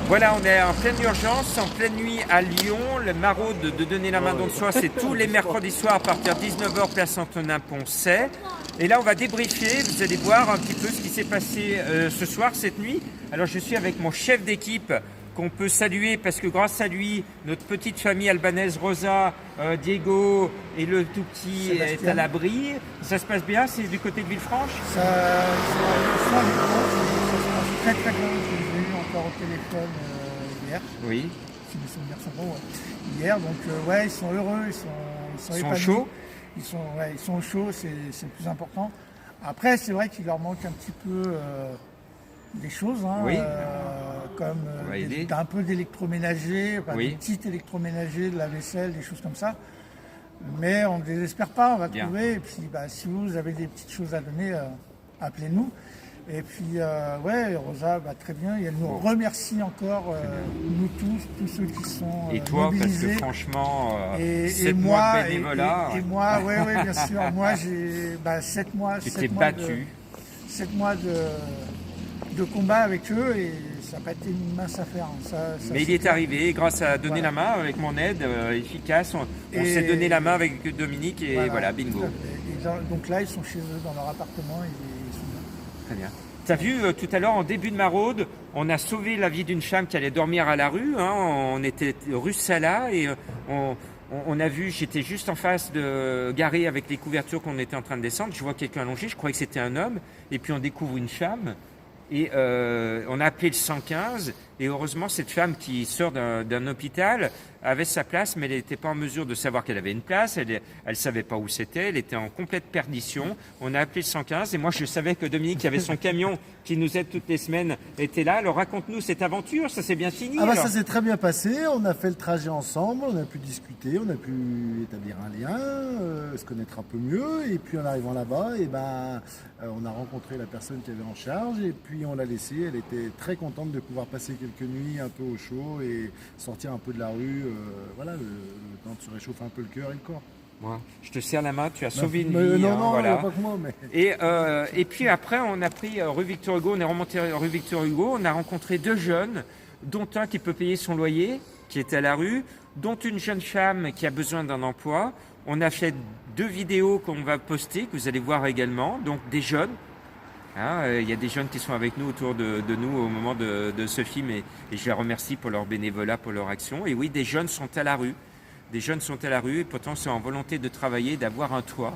Voilà, on est en pleine urgence, en pleine nuit à Lyon. Le maraude de donner la main dans le soir, c'est tous les mercredis soirs à partir de 19h, place Antonin-Poncet. Et là, on va débriefer, vous allez voir un petit peu ce qui s'est passé ce soir, cette nuit. Alors, je suis avec mon chef d'équipe qu'on peut saluer parce que grâce à lui, notre petite famille albanaise Rosa, Diego et le tout petit Sébastien est à l'abri. Ça se passe bien, c'est du côté de Villefranche? Ça se passe très très bien. Je l'ai eu encore au téléphone hier. Oui. Si mes souvenirs sont bons, ouais. Hier, donc ouais, ils sont heureux, ils sont épanouis. Chauds. Ils sont au chaud, c'est le plus important. Après, c'est vrai qu'il leur manque un petit peu des choses, hein, Oui. comme un peu d'électroménager, Oui. des petits électroménagers, de la vaisselle, des choses comme ça. Mais on ne désespère pas, on va Bien. trouver. Et puis, si vous avez des petites choses à donner, appelez-nous. Et puis, ouais, Rosa, très bien. Et elle nous remercie encore, nous tous ceux qui sont Et toi, mobilisés. parce que franchement, Et 7 moi, mois de bénévolat. et moi, ouais, bien sûr. Moi, j'ai 7 mois. Tu 7 t'es mois battu. 7 mois de combat avec eux et ça n'a pas été une mince affaire. Hein. Ça, Mais il est arrivé grâce à donner la main avec mon aide efficace. On s'est donné la main avec Dominique et voilà, bingo. Donc là, ils sont chez eux dans leur appartement et ils sont bien. Très bien. Tu as vu tout à l'heure en début de maraude, on a sauvé la vie d'une femme qui allait dormir à la rue. Hein. On était rue Sala et on a vu, j'étais juste en face de garé avec les couvertures qu'on était en train de descendre. Je vois quelqu'un allongé, je croyais que c'était un homme. Et puis on découvre une femme. Et on a appelé le 115 et heureusement cette femme qui sort d'un hôpital avait sa place mais elle n'était pas en mesure de savoir qu'elle avait une place, elle savait pas où c'était, elle était en complète perdition. On a appelé le 115 et moi je savais que Dominique qui avait son camion qui nous aide toutes les semaines était là. Alors raconte-nous cette aventure, ça s'est bien fini? Ça s'est très bien passé, on a fait le trajet ensemble, on a pu discuter, on a pu établir un lien, se connaître un peu mieux et puis en arrivant là-bas, on a rencontré la personne qui avait en charge et puis on l'a laissée. Elle était très contente de pouvoir passer quelques nuits un peu au chaud et sortir un peu de la rue, le temps de se réchauffer un peu le cœur et le corps. Moi, je te serre la main, tu as sauvé une vie. Non, voilà. pas que moi. Mais... Et puis après, on a pris rue Victor Hugo, on est remonté rue Victor Hugo, on a rencontré deux jeunes, dont un qui peut payer son loyer, qui était à la rue, dont une jeune femme qui a besoin d'un emploi. On a fait 2 vidéos qu'on va poster, que vous allez voir également, donc des jeunes. Il y a des jeunes qui sont avec nous autour de nous au moment de ce film et je les remercie pour leur bénévolat, pour leur action. Et oui, des jeunes sont à la rue. Des jeunes sont à la rue et pourtant c'est en volonté de travailler, d'avoir un toit.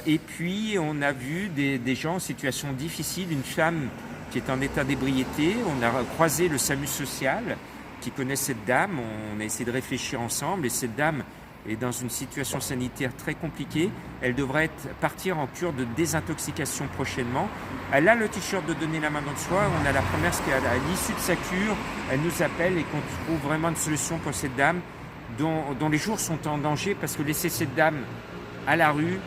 Et puis on a vu des gens en situation difficile, une femme qui est en état d'ébriété. On a croisé le SAMU social qui connaît cette dame. On a essayé de réfléchir ensemble et cette dame est dans une situation sanitaire très compliquée. Elle devrait partir en cure de désintoxication prochainement. Elle a le t-shirt de donner la main dans le soir. On a la première, parce qu'à l'issue de sa cure, elle nous appelle et qu'on trouve vraiment une solution pour cette dame dont les jours sont en danger parce que laisser cette dame à la rue,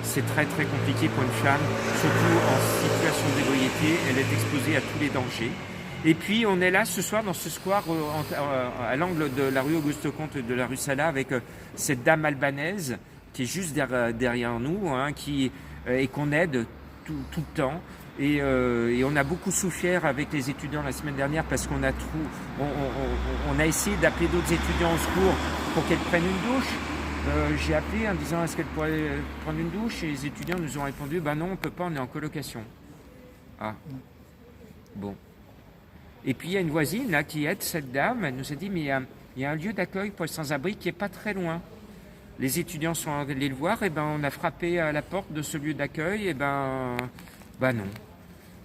c'est très très compliqué pour une femme, surtout en situation d'ébriété. Elle est exposée à tous les dangers. Et puis on est là ce soir dans ce square à l'angle de la rue Auguste-Comte et de la rue Sala avec cette dame albanaise qui est juste derrière nous, et qu'on aide tout le temps. Et on a beaucoup souffert avec les étudiants la semaine dernière parce qu'on a essayé d'appeler d'autres étudiants au secours pour qu'elles prennent une douche. J'ai appelé en disant est-ce qu'elle pourrait prendre une douche et les étudiants nous ont répondu non, on peut pas, on est en colocation. Ah, bon. Et puis il y a une voisine là qui aide cette dame, elle nous a dit mais il y a un lieu d'accueil pour les sans-abri qui est pas très loin. Les étudiants sont allés le voir, et on a frappé à la porte de ce lieu d'accueil, et non.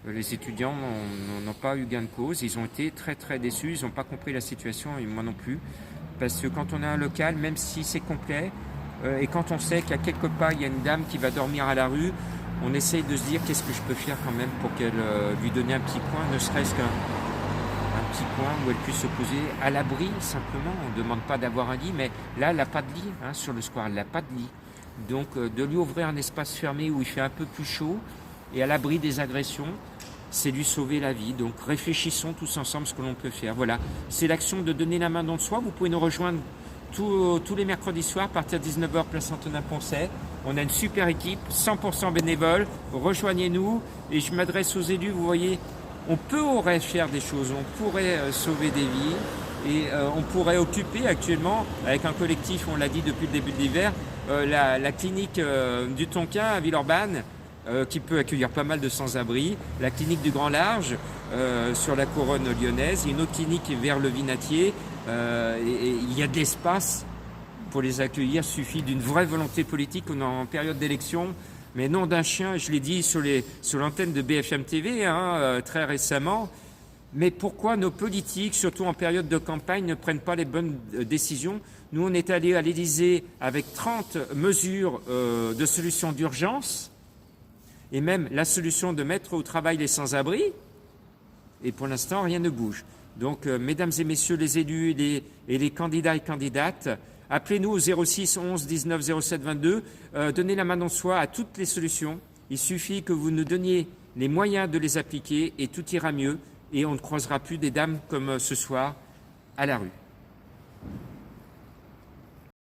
Les étudiants n'ont pas eu gain de cause, ils ont été très très déçus, ils n'ont pas compris la situation, et moi non plus. Parce que quand on a un local, même si c'est complet, et quand on sait qu'à quelque part il y a une dame qui va dormir à la rue, on essaye de se dire qu'est-ce que je peux faire quand même pour qu'elle lui donner un petit coin, ne serait-ce qu'un petit coin où elle puisse se poser à l'abri simplement. On ne demande pas d'avoir un lit, mais là elle n'a pas de lit sur le square, elle n'a pas de lit. Donc de lui ouvrir un espace fermé où il fait un peu plus chaud et à l'abri des agressions, c'est lui sauver la vie. Donc réfléchissons tous ensemble ce que l'on peut faire. Voilà, c'est l'action de donner la main dans le soir. Vous pouvez nous rejoindre tous les mercredis soirs à partir de 19h, place Antonin-Poncet. On a une super équipe, 100% bénévole. Rejoignez-nous et je m'adresse aux élus. Vous voyez, on pourrait faire des choses, on pourrait sauver des vies et on pourrait occuper actuellement, avec un collectif, on l'a dit depuis le début de l'hiver, la clinique du Tonkin à Villeurbanne, qui peut accueillir pas mal de sans-abri, la clinique du Grand Large sur la couronne lyonnaise, une autre clinique vers le Vinatier, et il y a de l'espace pour les accueillir, suffit d'une vraie volonté politique. On est en période d'élection, mais non d'un chien, je l'ai dit sur l'antenne de BFM TV très récemment. Mais pourquoi nos politiques, surtout en période de campagne, ne prennent pas les bonnes décisions? Nous, on est allé à l'Élysée avec 30 mesures de solutions d'urgence, et même la solution de mettre au travail les sans-abri, et pour l'instant, rien ne bouge. Donc, mesdames et messieurs les élus et les candidats et candidates, appelez-nous au 06 11 19 07 22, donnez la main dans le soi à toutes les solutions. Il suffit que vous nous donniez les moyens de les appliquer et tout ira mieux et on ne croisera plus des dames comme ce soir à la rue.